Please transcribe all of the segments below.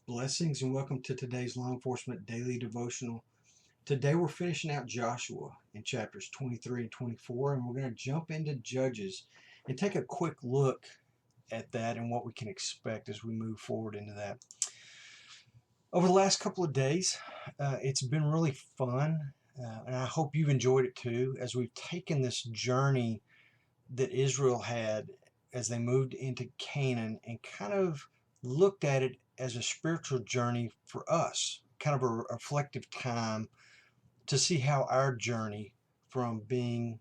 Blessings and welcome to today's Law Enforcement Daily Devotional. Today we're finishing out Joshua in chapters 23 and 24, and we're going to jump into Judges and take a quick look at that and what we can expect as we move forward into that. Over the last couple of days, it's been really fun, and I hope you've enjoyed it too, as we've taken this journey that Israel had as they moved into Canaan and kind of looked at it as a spiritual journey for us, kind of a reflective time to see how our journey from being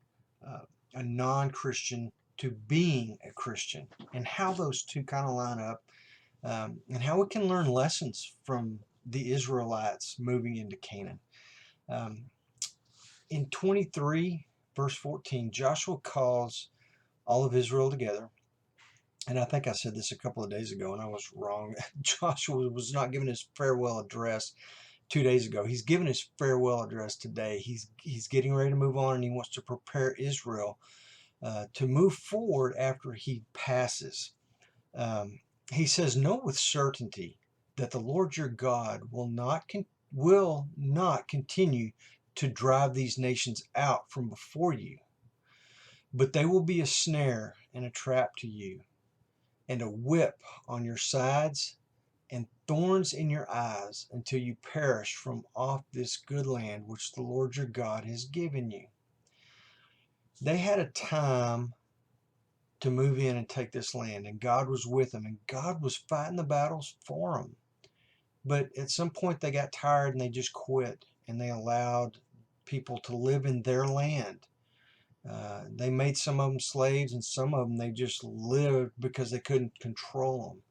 a non-Christian to being a Christian and how those two kind of line up, and how we can learn lessons from the Israelites moving into Canaan. In 23 verse 14, Joshua calls all of Israel together. And I think I said this a couple of days ago, and I was wrong. Joshua was not giving his farewell address 2 days ago. He's giving his farewell address today. He's getting ready to move on, and he wants to prepare Israel to move forward after he passes. He says, "Know with certainty that the Lord your God will not continue to drive these nations out from before you, but they will be a snare and a trap to you, and a whip on your sides, and thorns in your eyes, until you perish from off this good land which the Lord your God has given you." They had a time to move in and take this land, and God was with them, and God was fighting the battles for them. But at some point they got tired and they just quit, and they allowed people to live in their land. They made some of them slaves, and some of them they just lived because they couldn't control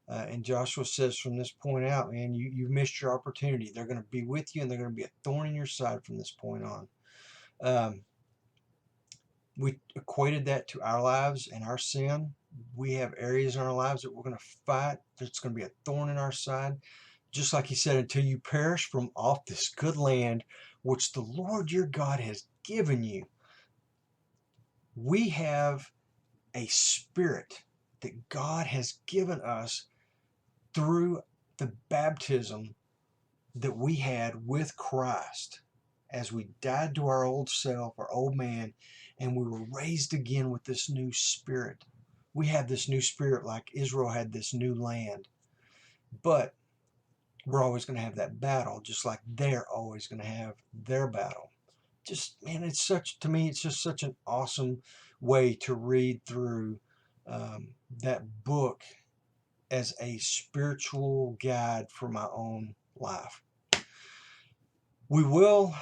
them. And Joshua says from this point out, man, you've missed your opportunity. They're going to be with you, and they're going to be a thorn in your side from this point on. We equated that to our lives and our sin. We have areas in our lives that we're going to fight. There's going to be a thorn in our side. Just like he said, until you perish from off this good land which the Lord your God has given you. We have a spirit that God has given us through the baptism that we had with Christ, as we died to our old self, our old man, and we were raised again with this new spirit. We have this new spirit like Israel had this new land. But we're always going to have that battle, just like they're always going to have their battle. Just, man, to me, it's just such an awesome way to read through that book as a spiritual guide for my own life. We will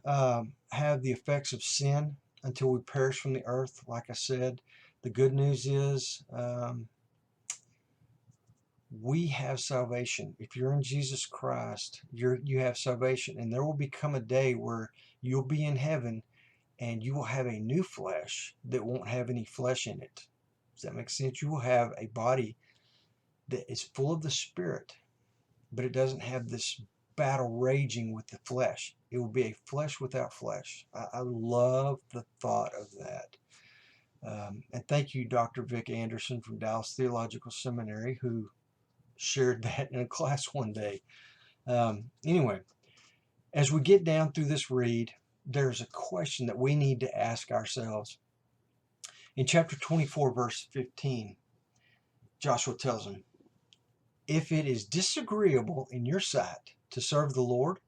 have the effects of sin until we perish from the earth, like I said. The good news is we have salvation. If you're in Jesus Christ, you have salvation, and there will become a day where you'll be in heaven and you will have a new flesh that won't have any flesh in it. Does that make sense? You will have a body that is full of the Spirit, but it doesn't have this battle raging with the flesh. It will be a flesh without flesh. I love the thought of that. And thank you, Dr. Vic Anderson from Dallas Theological Seminary, who shared that in a class one day. Anyway, as we get down through this read, there's a question that we need to ask ourselves. In chapter 24, verse 15, Joshua tells them, "If it is disagreeable in your sight to serve the Lord,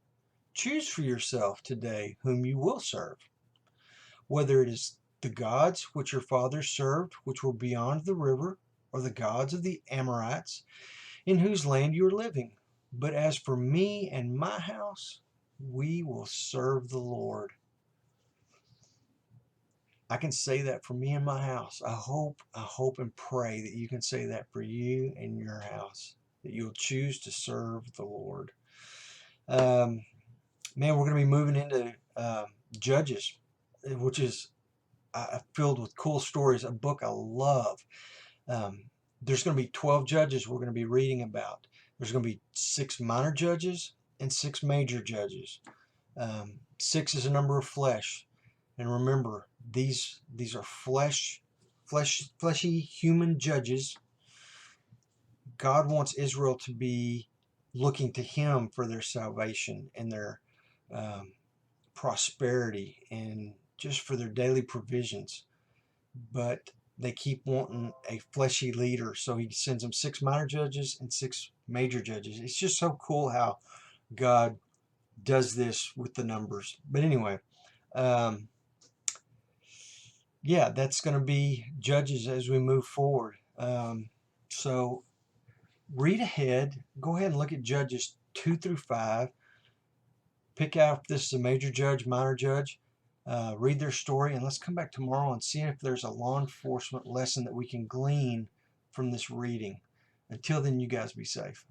choose for yourself today whom you will serve, whether it is the gods which your fathers served, which were beyond the river, or the gods of the Amorites, in whose land you are living. But as for me and my house, we will serve the Lord." I can say that for me and my house. I hope and pray that you can say that for you and your house, that you'll choose to serve the Lord. Man, we're going to be moving into Judges, which is filled with cool stories, a book I love. There's going to be 12 judges we're going to be reading about. There's going to be 6 minor judges and 6 major judges. 6 is a number of flesh. And remember, these are fleshy human judges. God wants Israel to be looking to Him for their salvation and their um, prosperity and just for their daily provisions. But they keep wanting a fleshy leader, so He sends them 6 minor judges and 6 major judges. It's just so cool how God does this with the numbers. But anyway, um, yeah, that's going to be Judges as we move forward. So read ahead. Go ahead and look at Judges 2 through 5. Pick out if this is a major judge, minor judge. Read their story, and let's come back tomorrow and see if there's a law enforcement lesson that we can glean from this reading. Until then, you guys be safe.